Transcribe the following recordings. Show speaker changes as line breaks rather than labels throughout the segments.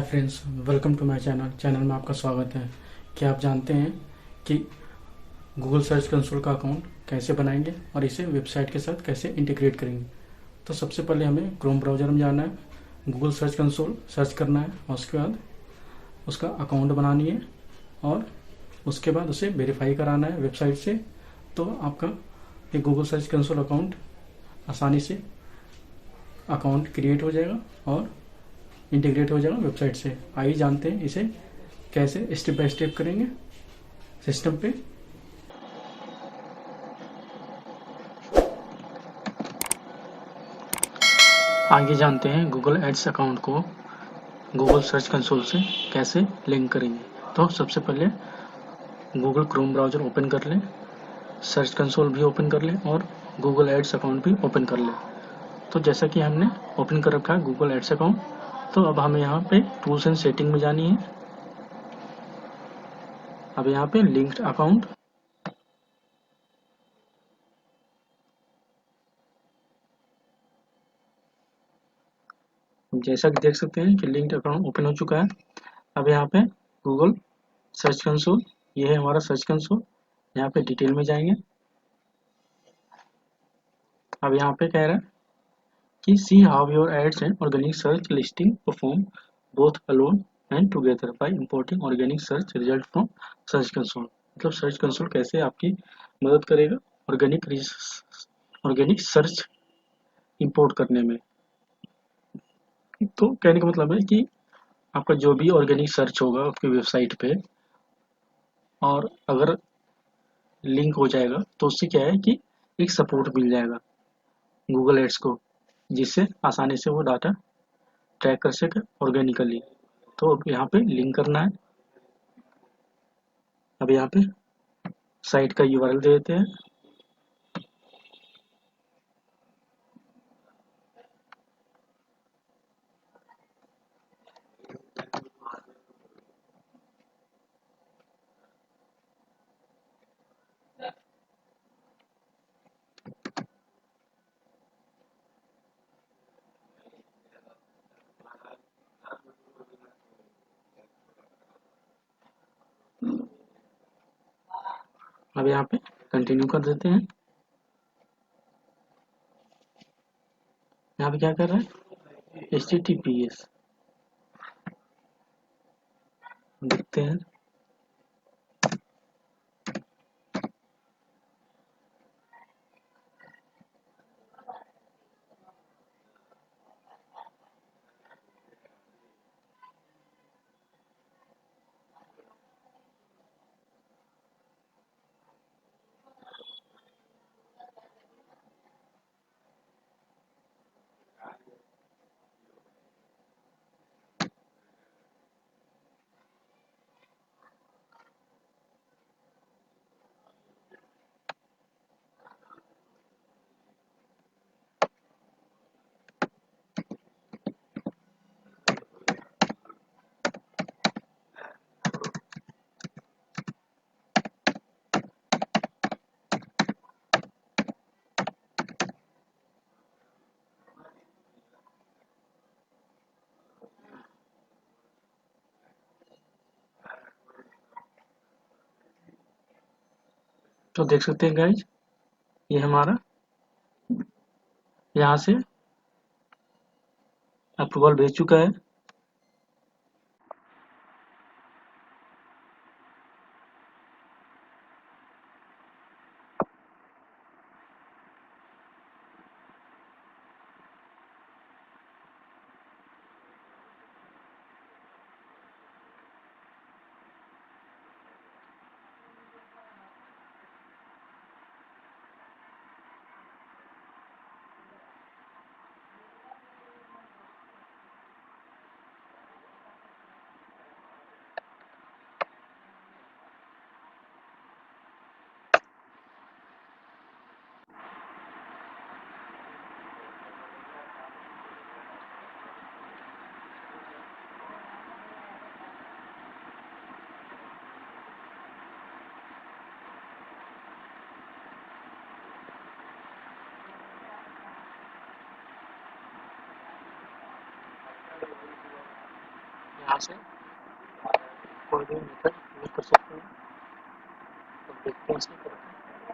Friends, welcome to my channel में आपका स्वागत है। क्या आप जानते हैं कि गूगल सर्च कंसोल का अकाउंट कैसे बनाएंगे और इसे वेबसाइट के साथ कैसे इंटीग्रेट करेंगे। तो सबसे पहले हमें क्रोम ब्राउज़र में जाना है, गूगल सर्च कंसोल सर्च करना है और उसके बाद उसका अकाउंट बनानी है और उसके बाद उसे वेरीफाई कराना है वेबसाइट से। तो आपका एक गूगल सर्च कंसोल अकाउंट आसानी से अकाउंट क्रिएट हो जाएगा और इंटीग्रेट हो जाएगा वेबसाइट से। आइए जानते हैं इसे कैसे स्टेप बाय स्टेप करेंगे सिस्टम पे। आगे जानते हैं गूगल एड्स अकाउंट को गूगल सर्च कंसोल से कैसे लिंक करेंगे। तो सबसे पहले गूगल क्रोम ब्राउज़र ओपन कर लें, सर्च कंसोल भी ओपन कर लें और गूगल एड्स अकाउंट भी ओपन कर लें। तो जैसा कि हमने ओपन कर रखा है गूगल एड्स अकाउंट, तो अब हमें यहाँ पे टूल्स एंड सेटिंग में जानी है। अब यहाँ पे लिंक्ड अकाउंट, जैसा कि देख सकते हैं कि लिंक्ड अकाउंट ओपन हो चुका है। अब यहाँ पे गूगल सर्च कंसोल, ये है हमारा सर्च कंसोल। यहाँ पे डिटेल में जाएंगे। अब यहाँ पे कह रहा है कि see how your ads and organic search listing perform both alone and together by importing organic search result from search console. मतलब सर्च कंसोल कैसे आपकी मदद करेगा ऑर्गेनिक सर्च इंपोर्ट करने में। तो कहने का मतलब है कि आपका जो भी ऑर्गेनिक सर्च होगा आपकी वेबसाइट पे और अगर लिंक हो जाएगा तो उससे क्या है कि एक सपोर्ट मिल जाएगा गूगल एड्स को, जिससे आसानी से वो डाटा ट्रैक कर सके ऑर्गेनिकली। तो अब यहाँ पे लिंक करना है। अब यहाँ पे साइट का यूआरएल दे देते हैं। अब यहाँ पे कंटिन्यू कर देते हैं। यहाँ पे क्या कर रहा है, HTTPS देखते हैं। तो देख सकते हैं गाइज, ये हमारा यहाँ से अप्रूवल भेज चुका है। यहाँ से कोई भी मेथड यूज कर सकते हैं। तो देखते हैं इसमें करके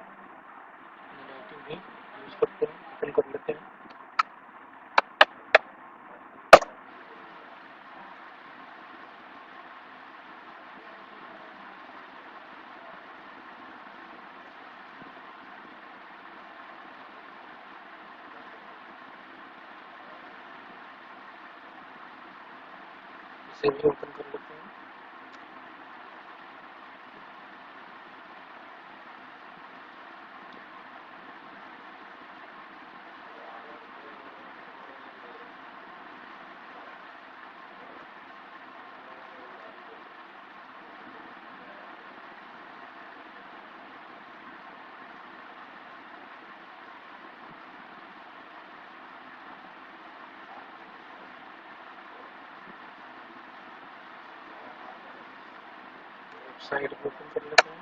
नेगेटिव भी यूज करते हैं, ओपन कर लेते हैं। इसे भी ओपन कर लेते हैं। साइड पे ओपन कर लेते हैं।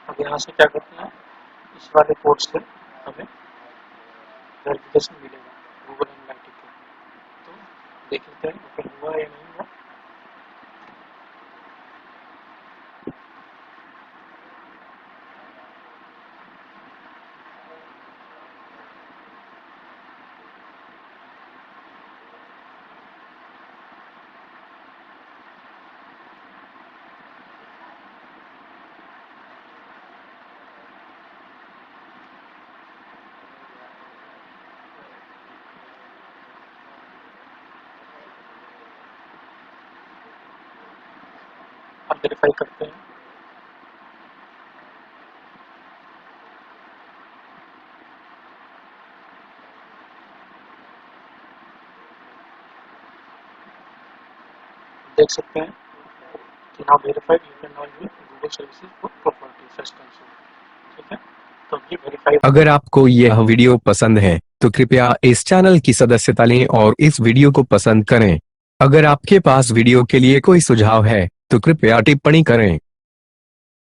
अब यहाँ से क्या करते हैं, इस वाले कोड से हमें वेरिफिकेशन मिलेगा गूगल एनालिटिक्स का। तो देख लेते हैं ओपन हुआ या नहीं हुआ। अब वेरीफाई करते हैं। देख सकते हैं कि now verified, you can now use Google services for property search console. ठीक है, तो ये वेरीफाई।
अगर आपको यह वीडियो पसंद है तो कृपया इस चैनल की सदस्यता लें और इस वीडियो को पसंद करें। अगर आपके पास वीडियो के लिए कोई सुझाव है तो कृपया टिप्पणी करें।